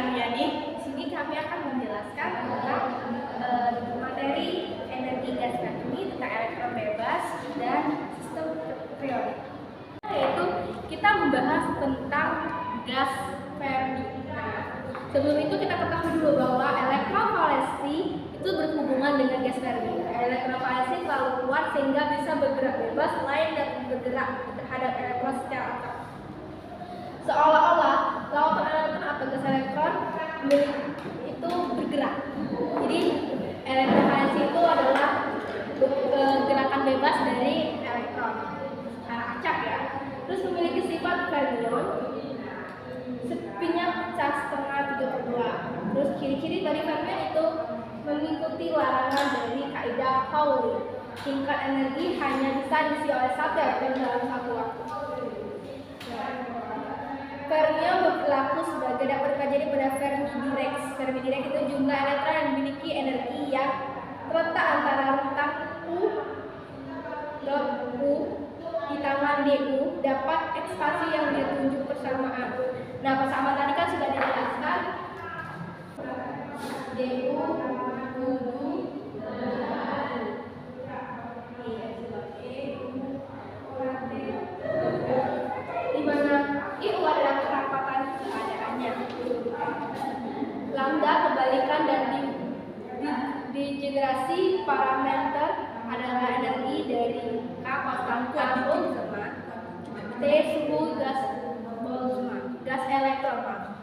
Armiani. Di sini kami akan menjelaskan tentang materi energi gas Fermi, tentang elektron bebas dan sistem periodik. Yaitu kita membahas tentang gas Fermi. Sebelum itu kita ketahui dulu bahwa elektron valensi itu berhubungan dengan gas Fermi. Elektron valensi terlalu kuat sehingga bisa bergerak bebas selain dan bergerak terhadap elektron secara aktif. Seolah-olah lautan elektron atau gas elektron itu bergerak. Jadi elektron valensi itu adalah gerakan bebas dari elektron secara acak ya. Terus memiliki sifat fermion, spinnya pecah setengah 3/2. Terus ciri-ciri dari fermion itu mengikuti larangan dari kaidah Pauli. Tingkat energi hanya bisa diisi oleh satu elektron dalam satu waktu. Fermion berlaku sebagai dapat dipelajari pada Fermi Dirac. Fermi Dirac itu jumlah elektron yang memiliki energi yang terletak antara rentang U ditambah DU dapat ekspansi yang ditunjuk persamaan. Nah, persamaan tadi kan sudah dijelaskan. DU lambda kebalikan dan degenerasi parameter adalah energi dari K konstan kuantum T suhu gas Boltzmann, gas elektron.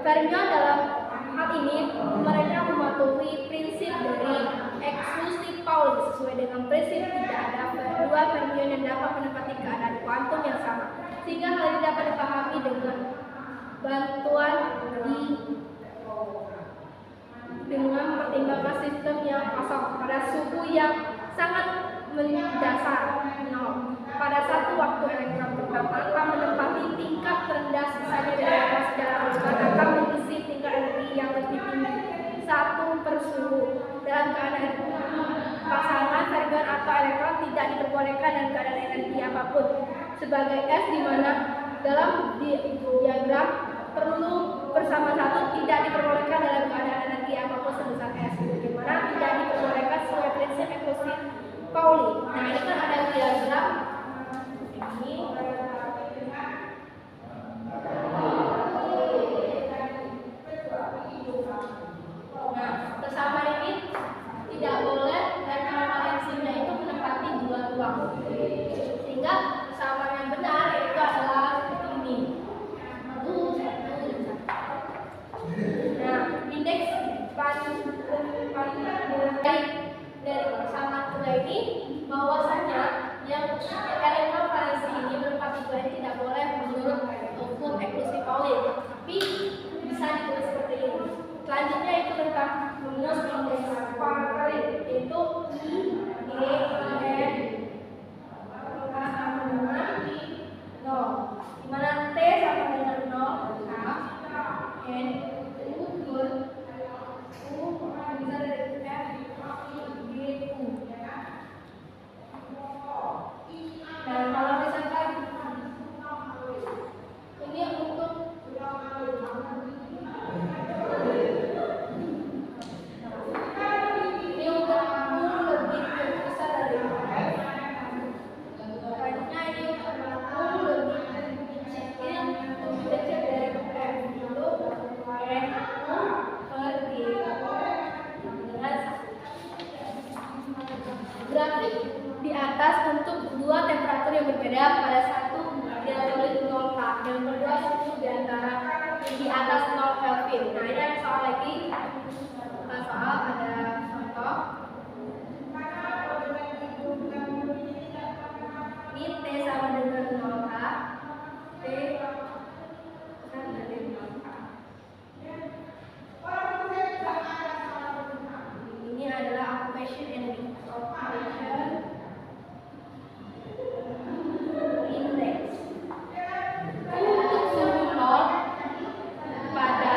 Fermion dalam hal ini mereka mematuhi prinsip dari eksklusif Pauli. Sesuai dengan prinsip tidak ada dua fermion yang dapat menempati keadaan kuantum yang sama, sehingga hal ini dapat dipahami dengan bantuan dengan pertimbangan sistem yang kosong pada suhu yang sangat mendasar 0. Pada satu waktu elektron pertama akan menempati tingkat terendah sisanya dari elektron secara urutan akan mengisi tingkat energi yang lebih tinggi 1/1000. Dalam keadaan pasangan fermion atau elektron tidak diperbolehkan dalam keadaan energi apapun sebagai S, di mana dalam diagram perlu bersama satu tidak diperbolehkan dalam keadaan energi apapun sebesar S, bagaimana tidak diperbolehkan sesuai prinsip eksklusif Pauli. Nah, ini kan ada diagram ini. Nah, persamaan ini tidak boleh elektron valensinya itu menempati dua ruang, sehingga persamaan yang benar itu adalah ini. Nah, indeks dari persamaan kedua ini bahwasanya yang elektron valensi ini menempati dua ini tidak boleh menurut hukum eksklusif Pauli, tapi bisa ditulis seperti ini. Selanjutnya itu tentang rumus indeks Pauli, yaitu I, G, N sama dengan 0, di mana T sama dengan 0, N bisa dari F, G, U. Nah, kalau misalkan ini untuk U lebih besar dari F. Selanjutnya ini U lebih kecil dari F. Lalu N per G. Grafik di atas untuk dua temperatur yang berbeda pada satu diatulis 0 K, yang kedua suhu di antara di atas 0 Kelvin. Nah, ini ada soal lagi. Soal ada contoh. Ini T sama dengan 0 K. T sama dengan 0 K. Ini adalah occupation energy. Index untuk suhu 0 pada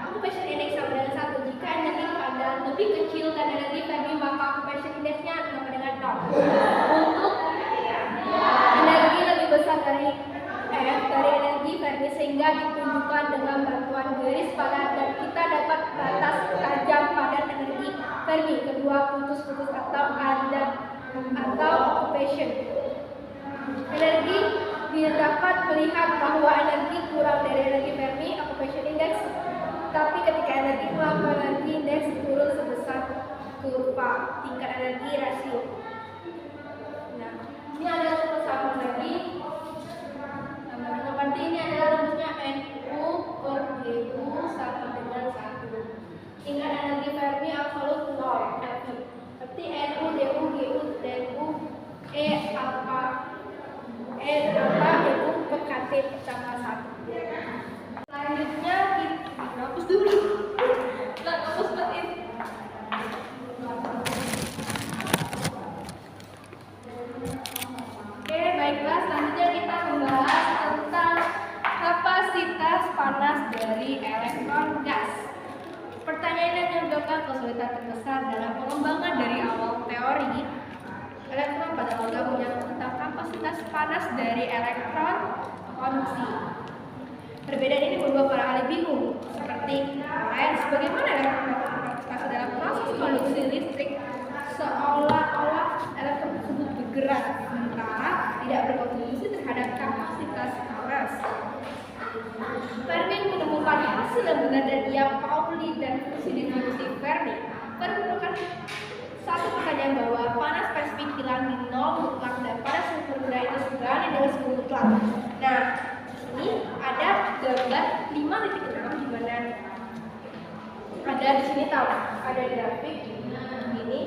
occupation index sama dengan 1. Jika energi keadaan lebih kecil dan energi Fermi, maka occupation indexnya sama dengan 0. Untuk energi lebih besar dari F, dari energi Fermi Fermi sehingga ditunjukkan dengan bantuan garis padat dan kita dapat batas tajam padat energi Fermi. Kedua putus-putus atau occupation. Energi dapat melihat bahwa energi kurang dari energi Fermi occupation index, tapi ketika energi melampaui energi index turun sebesar kurva tingkat energi rasio. Nah, ini ada persamaan lagi. Berarti ini adalah rumusnya NU per GU sama dengan 1. Tingkat energi Fermi absolut 0 Kelvin. Berarti NU, DU, GU, DU, DU per KT sama 1. Selanjutnya kita hapus dulu. Kita hapus batin. Oke, baiklah, selanjutnya kita membahas tentang kapasitas panas dari elektron gas. Pertanyaannya menyebabkan kesulitan terbesar dalam pengembangan dari awal teori elektron pada logam menyangkut tentang kapasitas panas dari elektron konduksi. Perbedaan ini membuat para ahli bingung, seperti bagaimana elektron berpartisipasi dalam proses konduksi listrik, seolah-olah elektron tersebut bergerak sementara tidak berkontribusi terhadap kapasitas panas. Fermi menemukan hasil yang benar dan ia Pauli dan fungsi distribusi Fermi merupakan satu pertanyaan bahwa panas spesifik hilang di nol mutlak dan panas super rendah itu sebenarnya dengan suhu mutlak. Nah, ini ada gambar 5 titik utama di mana ada di sini tahu ada grafik ini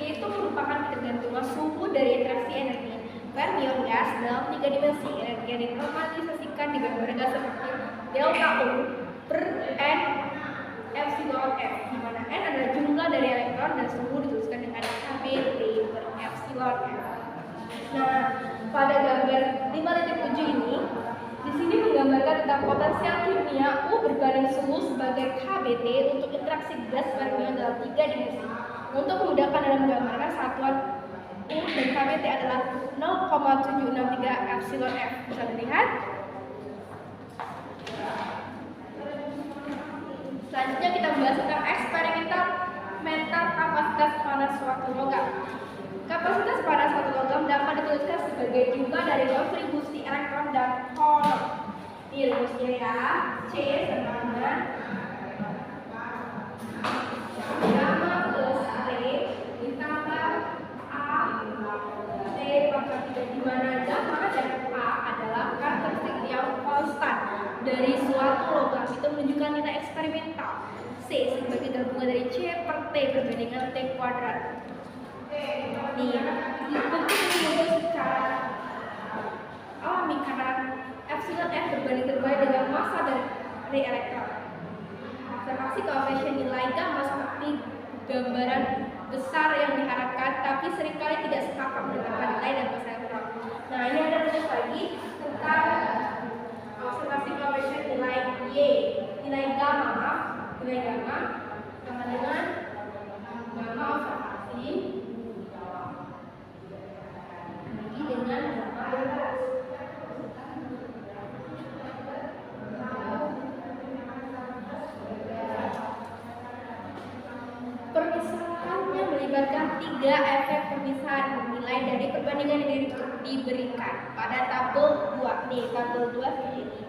itu merupakan ketergantungan suhu dari interaksi energi fermion gas dalam 3 dimensi. Energi yang dinormalisasikan digambarkan seperti delta U per N epsilon F, di mana N adalah jumlah dari elektron dan suhu dituliskan dengan KBT per epsilon F. Nah, pada gambar 5.7 ini di sini menggambarkan tentang potensial kimia U berbanding suhu sebagai KBT untuk interaksi gas fermion dalam 3 dimensi. Untuk memudahkan dalam menggambarkan satuan U dan KBT adalah 0,763 epsilon F. Bisa dilihat. Selanjutnya kita bahas tentang eksperimental kapasitas panas suatu logam. Kapasitas panas suatu logam dapat dituliskan sebagai jumlah dari kontribusi elektron dan horon. Ini rumusnya ya, C sama dengan gamma plus T ditambah A T pangkat 3, di mana gamma dan A adalah karakteristik yang konstan dari suatu logam. Itu menunjukkan nilai eksperimental. C sebagai gabungan dari C per T perbandingan T kuadrat. Nih, bentuk ini secara alami karena epsilon F berbanding terbalik dengan massa dari elektron. Observasi koefisien nilai gamma seperti gambaran besar yang diharapkan, tapi seringkali tidak sepakat menetapkan nilai dan massa elektron. Nah, ini ada rumus lagi tentang observasi koefisien nilai Y, nilai gamma sama dengan gamma observasi dengan gamma bebas. Permisalannya melibatkan 3 efek permisahan nilai dari perbandingan yang diberikan pada tabel 2. Nih, tabel 2 seperti ini.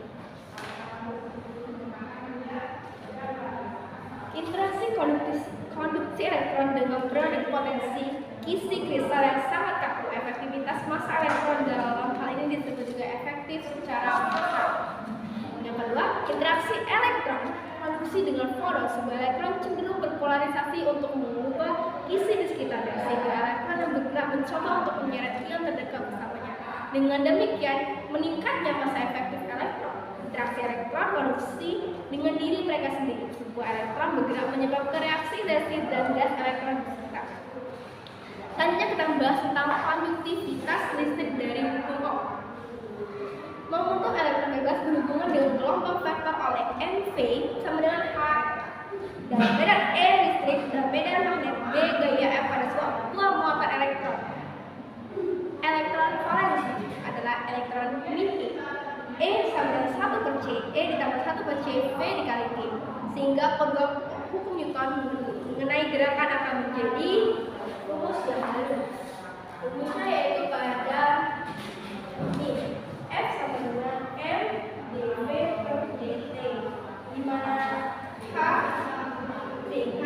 Interaksi konduksi elektron dengan periode potensi kisi kristal yang sangat kaku. Efektivitas massa elektron dalam hal ini disebut juga efektif secara massa. Yang kedua, interaksi elektron konduksi dengan foton. Sebuah elektron cenderung berpolarisasi untuk mengubah kisi di sekitarnya, sehingga elektron yang bergerak mencoba untuk menyeret ion terdekat bersamanya. Dengan demikian, meningkatnya massa efektif elektron. Interaksi elektron konduksi dengan diri mereka sendiri. Sebuah elektron bergerak menyebabkan reaksi dari dan gas elektron di sekitar. Selanjutnya kita membahas tentang konduktivitas listrik dari bengkok. Membentuk elektron bebas berhubungan dengan gelombang vektor oleh NV sama dengan H dalam medan E listrik dan medan magnet B gaya F pada suatu muatan elektron. Elektron valensi adalah elektron min E sama E ditambah 1 per CV dikali T. Sehingga formula hukum Newton mengenai gerakan akan menjadi rumus yang baru. Rumusnya yaitu pada ini F sama dengan M dV per dt, di mana H dH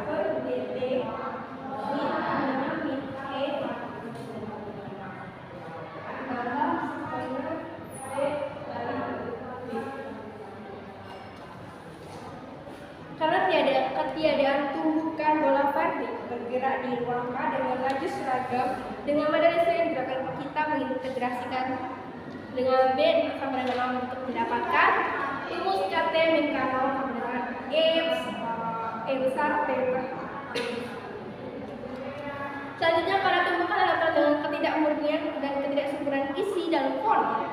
per dt ini namanya min E dalam sekunder V dari V. Karena ketiadaan tumbukan bola Fermi bergerak di ruang K dengan laju seragam dengan model yang gerakan kita mengintegrasikan dengan B sama dengan 0 untuk mendapatkan rumus KT min K0 sama dengan E besar T per H. Selanjutnya pada tumbukan elektron dengan ketidakmurnian dan ketidaksempurnaan isi dalam fonon,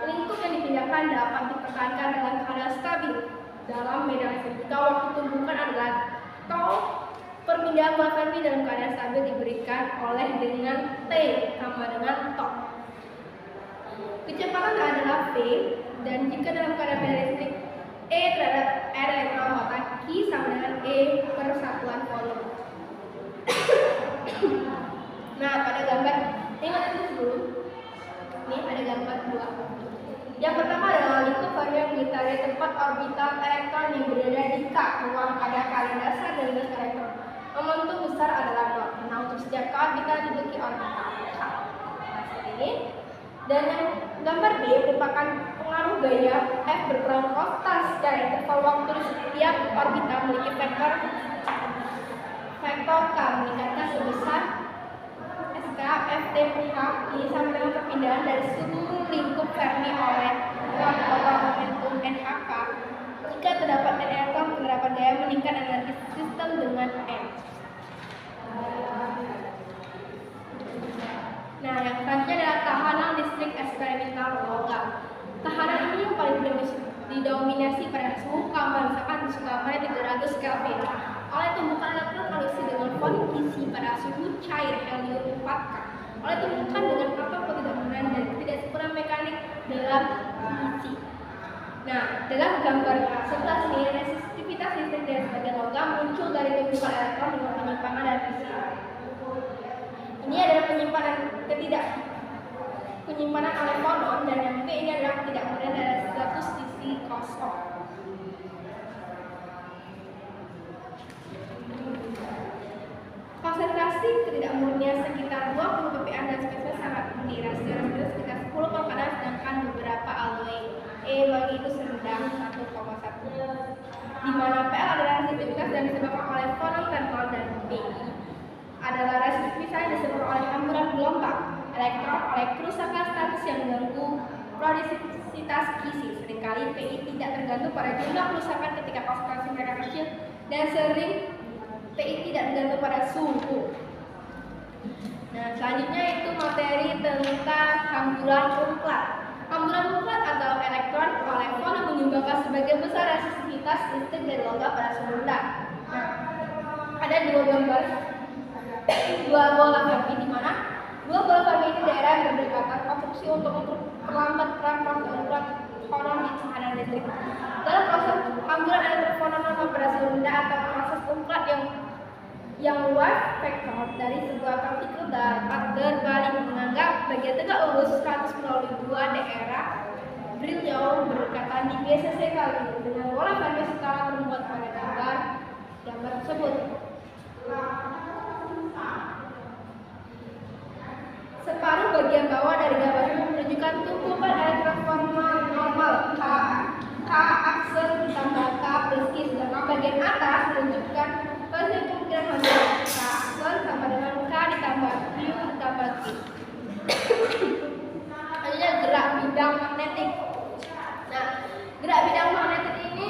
lingkup yang dipindahkan dapat dipertahankan dengan keadaan stabil dalam medan jika waktu tumbukan adalah tau. Perpindahan bola Fermi dalam keadaan stabil diberikan oleh dengan T sama dengan tau. Kecepatan adalah V, dan jika dalam keadaan medan listrik E terhadap R elektron maka Q sama dengan E per satuan volume. Nah, pada gambar ini ada gambar 2. Yang pertama adalah lingkup Fermi yang mengitari tempat orbital elektron yang berada di K, ruang pada kalian dasar dan gas elektron. Momentum besar adalah 0. Nah, untuk setiap orbital diduduki orbital K. Nah, seperti ini. Dan yang gambar B merupakan pengaruh gaya F berperan konstan secara interval waktu di setiap orbital memiliki vektor K meningkatkan sebesar SK FT per H. Ini sama dengan perpindahan dari seluruh lingkup Fermi oleh momentum NHK. Jika terdapat N elektron, penerapan gaya meningkat energi sistem dengan N. Nah, yang selanjutnya adalah tahanan listrik eksperimental logam. Tahanan ini yang paling didominasi pada suhu kamar, misalkan suhu kamarnya 300 Kelvin, oleh tumbukan elektron alusi dengan volume isi pada suhu cair helium 4K, oleh tumbukan dengan atom ketidakmurnian dan ketidaksempurnaan mekanik dalam isi. Nah, dalam gambar 11 ini resistivitas listrik dari sebagian logam muncul dari tumbukan elektron dengan penyimpangan dan isi. Ini adalah penyimpanan oleh fonon, dan yang B ini adalah ketidakmurnian dari status isi kosong. Konsentrasi ketidakmurnian sekitar 20 ppm dan spesies sangat tinggi, rasio sekitar 10 ppm, sedangkan beberapa alloy E bagi itu sedang 1,1, di mana PL adalah resistitivitas dan disebabkan oleh fonon thermal, dan B adalah resistitivitas yang disebabkan oleh hamburan gelombang elektron oleh kerusakan status yang mengganggu produksivitas kisi. Seringkali PI tidak tergantung pada jumlah kerusakan ketika konsentrasi mereka kecil, dan sering PI tidak tergantung pada suhu. Nah, selanjutnya itu materi tentang hamburan unklat. Hamburan unklat atau elektron oleh fonon menyumbangkan sebagian besar resistitivitas listrik dari logam pada suhu rendah. Nah, ada dua gambar, dua bola Fermi, di mana dua bola Fermi ini daerah yang berdekatan konstruksi untuk memperlambat peran fonon di tahanan listrik. Dalam proses hamburan elektron fonon pada suhu rendah atau proses unklat yang luas, vektor dari sebuah partikel dapat berbalik menganggap bagian tegak lurus 100 melalui dua daerah Brillouin berdekatan di GCC kali dengan bola Fermi setelah membuat pada gambar tersebut. Separuh bagian bawah dari gambar ini menunjukkan tumpukan elektron formal normal K akse ditambah K plus Q, sedangkan bagian atas menunjukkan kemungkinan hasil K akse sama dengan K ditambah Q ditambah Q. Selanjutnya gerak bidang magnetik. Nah, gerak bidang magnetik ini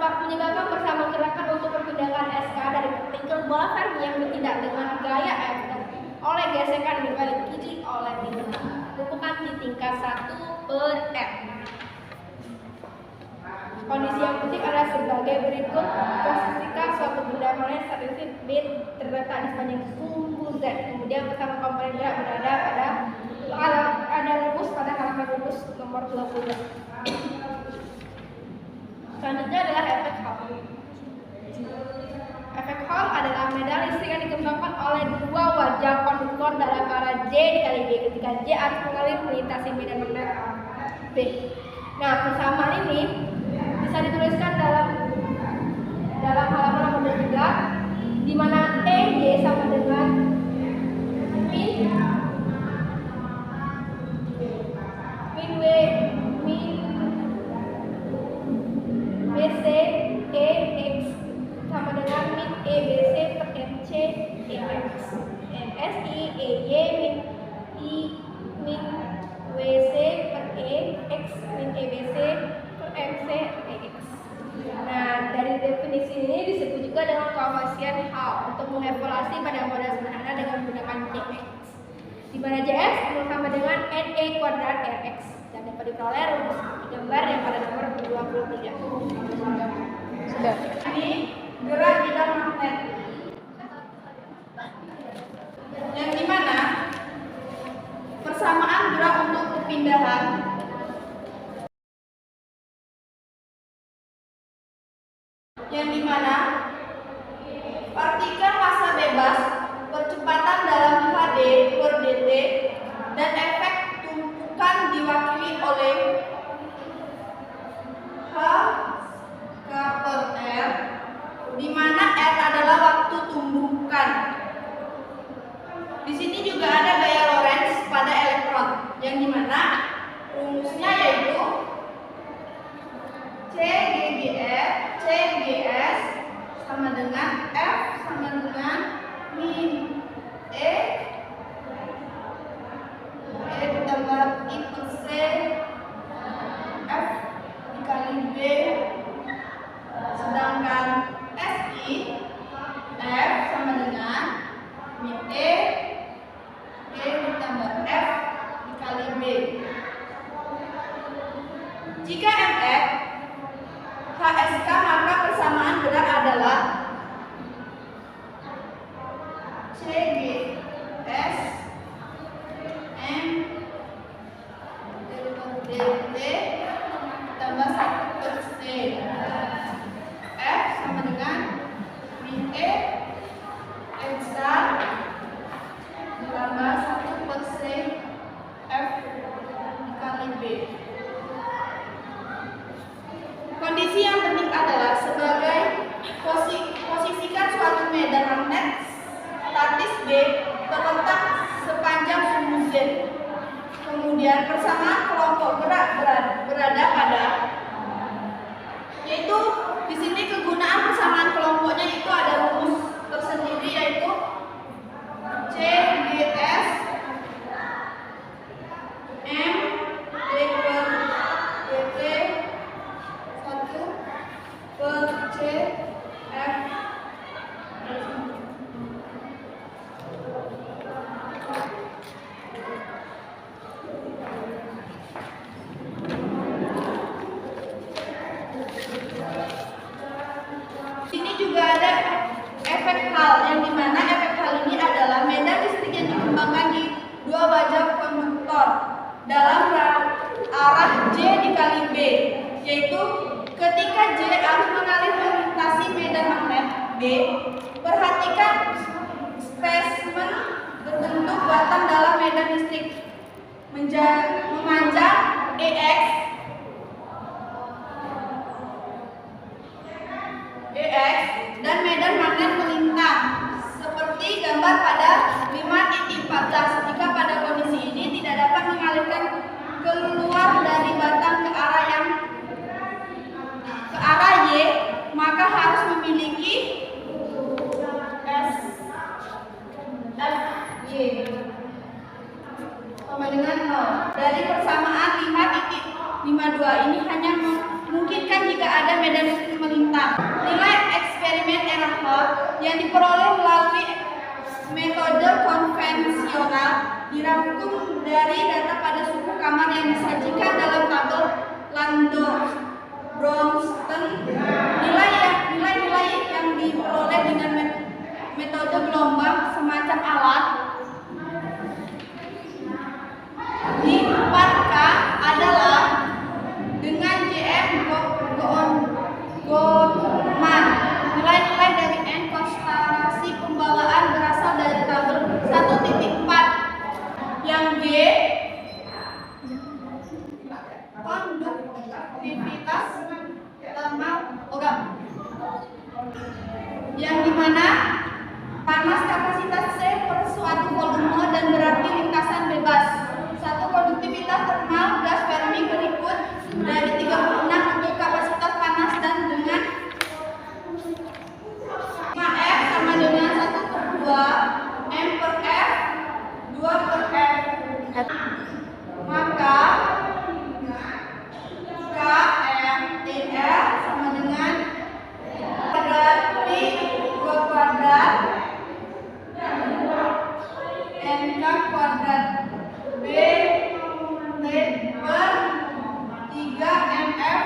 menyebabkan bersama gerakan untuk perpindahan SK dari partikel bola Fermi yang bertindak dengan gaya F oleh gesekan berbalik kiri oleh tumpukan di tingkat 1 per F. Kondisi yang penting adalah sebagai berikut: posisikan suatu benda magnet saat titik B terletak di sepanjang sumbu Z, kemudian bersama komponen gerak berada pada ada rumus pada halaman rumus nomor 20. Selanjutnya adalah efek Hall. Efek Hall adalah medan listrik yang dikembangkan oleh dua wajah konduktor dalam arah J dikali B ketika J arus mengalir melintasi medan magnet B. Nah, persamaan ini bisa dituliskan dalam halaman nomor 23, di mana EY sama dengan min BC EX sama dengan min EBC per MC EX. MSI EY min WC per EX min EBC per MC EX. Nah, dari definisi ini disebut juga dengan koefisien Hall untuk mengevaluasi pada model sederhana dengan menggunakan JX, di mana JX sama dengan NE kuadrat RX dan dapat diperoleh rumus gambar yang pada nomor 23. Sudah. Ini gerak bidang magnet, yang dimana persamaan gerak untuk perpindahan yang dimana partikel massa bebas, percepatan dalam HD per dt, dan efek tumpukan diwakili oleh H K per R, di mana R adalah waktu tumbukan. Di sini juga ada gaya Lorentz pada elektron, yang dimana rumusnya yaitu CGS sama dengan F sama dengan min E ditambah I per C F dikali B, sedangkan SI F sama dengan min E ditambah F dikali B. Jika MX HSK, maka persamaan gerak adalah CGS M dt tambah 1 per C, F sama dengan min E besar ditambah 1 per C F dikali B. Kondisi yang penting adalah sebagai posisikan suatu medan magnet statis B terletak sepanjang sumbu Z. Kemudian persamaan kelompok gerak berada pada, yaitu di sini kegunaan persamaan kelompoknya itu ada rumus tersendiri yaitu CGS M D per dt 1 per C F. Sini juga ada efek Hall, yang dimana efek Hall ini adalah medan listrik yang dikembangkan di dua wajah konduktor dalam arah J dikali B, yaitu ketika J arus mengalir melintasi medan magnet B, perhatikan spesimen berbentuk batang dalam medan listrik memanjang EX dan medan magnet melintang seperti gambar pada 5.14. Jika pada kondisi ini tidak dapat mengalirkan keluar dari batang ke arah Y, maka harus memiliki SFY sama dengan 0. Dari persamaan 5.52 ini hanya memungkinkan jika ada medan listrik melintang. Nilai eksperimen error Hall yang diperoleh melalui metode konvensional dirangkum dari data pada suhu kamar yang disajikan dalam tabel Landau-Bronsted. Nilai-nilai yang diperoleh dengan metode gelombang semacam alat mana panas kapasitas C per suatu volume dan berapi lintasan bebas. Satu konduktivitas termal gas Fermi berikut dari 36 untuk kapasitas panas dan dengan F sama dengan 1/2 M per F 2 per F. Maka KMTR sama dengan kuadrat Pi 2 kuadrat NK kuadrat B T per 3 MF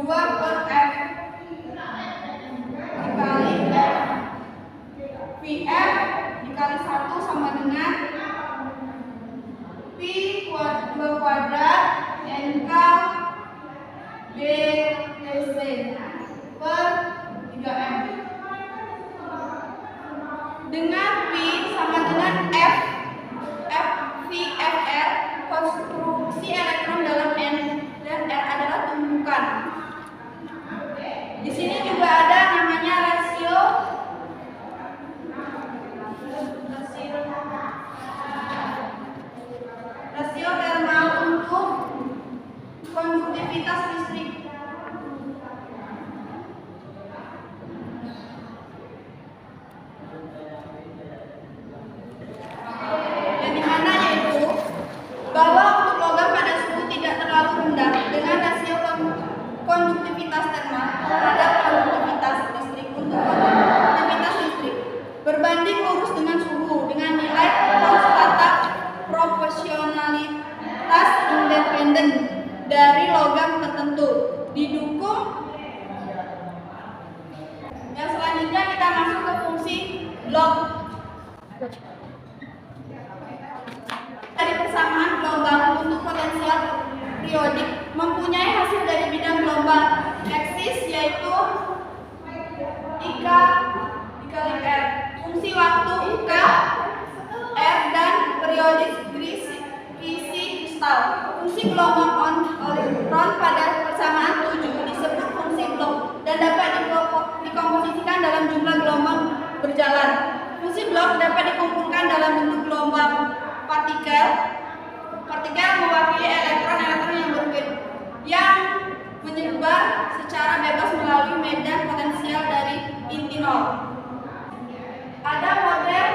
2 per F dikali F. PF dikali 1 sama dengan Pi 2 kuadrat NK BTC per 3M. Dengan Pi sama dengan F FR, konstruksi elektron dalam N dan R adalah tumpukan. Di sini juga ada namanya rasio thermal untuk konduktivitas listrik. Yang dimana yaitu bahwa untuk logam pada suhu tidak terlalu rendah dengan rasio konduktivitas thermal terhadap konduktivitas listrik untuk konduktivitas listrik berbanding lurus dengan suhu dengan nilai konstanta proporsionalitas independen dari logam tertentu didukung. Yang selanjutnya kita masuk ke fungsi blok. Dari persamaan gelombang untuk potensial periodik mempunyai hasil dari bidang gelombang eksis yaitu IK dikali R, fungsi waktu UK R dan periodik krisi kristal. Fungsi gelombang elektron pada persamaan 7 disebut fungsi blok dan dapat dikomposisikan dalam jumlah gelombang berjalan. Fungsi blok dapat dikumpulkan dalam bentuk gelombang partikel mewakili elektron-elektron yang menyebar secara bebas melalui medan potensial dari inti nol. Ada model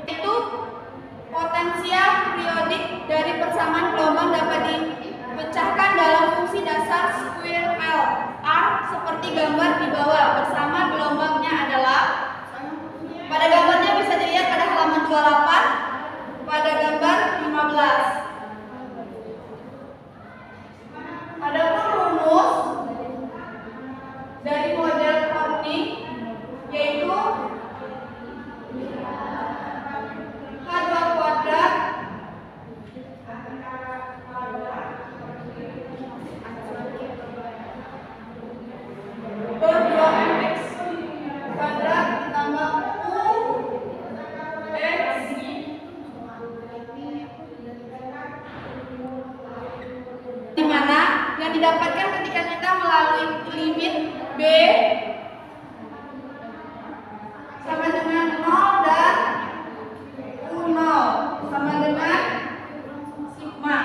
itu potensial periodik dari persamaan gelombang dapat dipecahkan dalam fungsi dasar square L R seperti gambar di bawah. Bersama gelombangnya adalah, pada gambarnya bisa dilihat pada halaman 28 pada gambar 15. Adapun rumus dari model Kornik yaitu H2 kuadrat per 2mx kuadrat ditambah UX di mana yang didapatkan ketika kita melalui limit B sama dengan 0 dan U0 sama dengan sigma.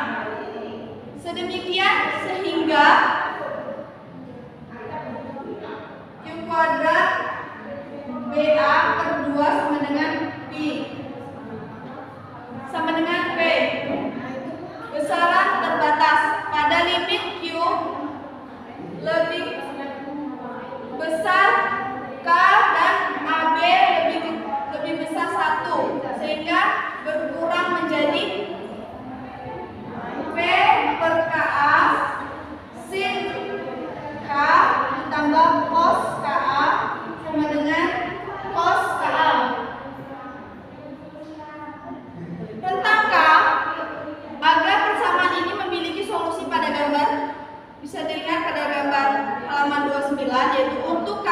Sedemikian sehingga Q kuadrat BA per 2 sama dengan P sama dengan P. Besaran terbatas pada limit Q lebih besar K dan AB lebih besar 1 sehingga berkurang menjadi P per KA sin K ditambah cos KA sama dengan cos KA. Tentang K, agar persamaan ini memiliki solusi pada gambar bisa dilihat pada gambar halaman 29 yaitu untuk K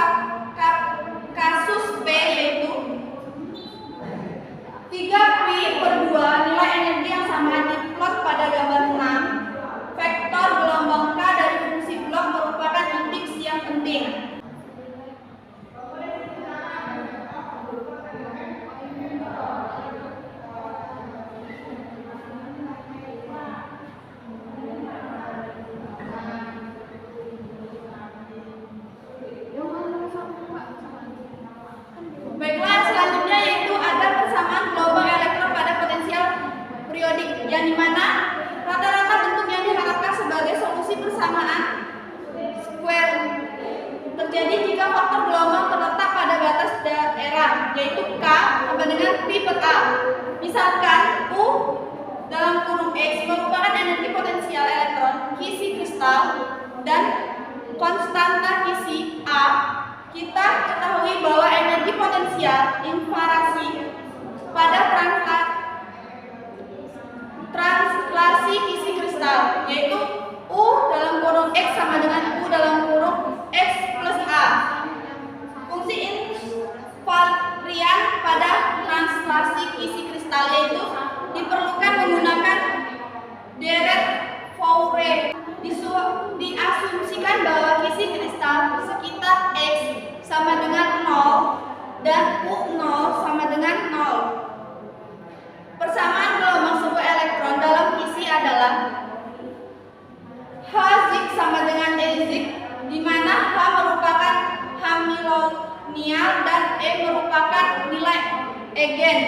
yaitu K sama dengan pi per A. Misalkan U dalam kurung X merupakan energi potensial elektron kisi kristal dan konstanta kisi A. Kita ketahui bahwa energi potensial infarasi pada translasi kisi kristal yaitu U dalam kurung X sama dengan U dalam kurung X plus A. Fungsi invarian pada translasi kisi kristal yaitu diperlukan menggunakan deret Fourier. Diasumsikan bahwa kisi kristal sekitar X sama dengan 0 dan U0 sama dengan 0. Persamaan gelombang sebuah elektron dalam kisi adalah H zik sama dengan E zik, di mana H merupakan Hamiltonian dan E merupakan nilai eigen.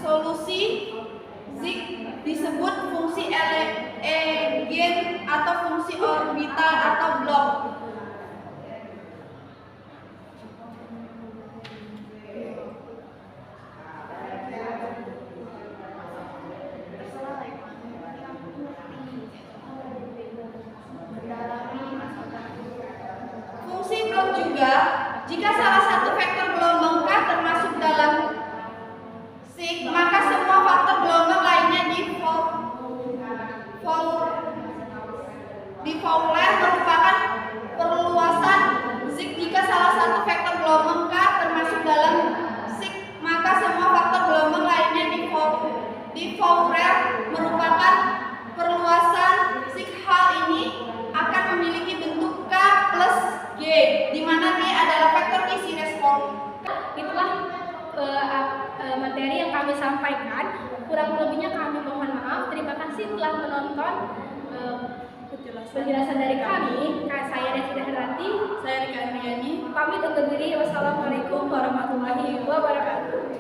Solusi zik disebut fungsi eigen atau fungsi orbital atau blok. Fungsi blok juga jika salah satu vektor gelombang K termasuk dalam sig, maka semua faktor gelombang lainnya di Fowler merupakan perluasan sig. Jika salah satu vektor gelombang K termasuk dalam sig, maka semua faktor gelombang lainnya di Fowler merupakan perluasan sig. Hal ini akan memiliki bentuk K plus G, di mana G adalah vektor kisi respon. Itulah materi yang kami sampaikan. Kurang lebihnya kami mohon maaf. Terima kasih telah menonton penjelasan dari kami. Saya Desi Herati, Saya Rika Ariani. pamit undur diri. Wassalamualaikum warahmatullahi wabarakatuh.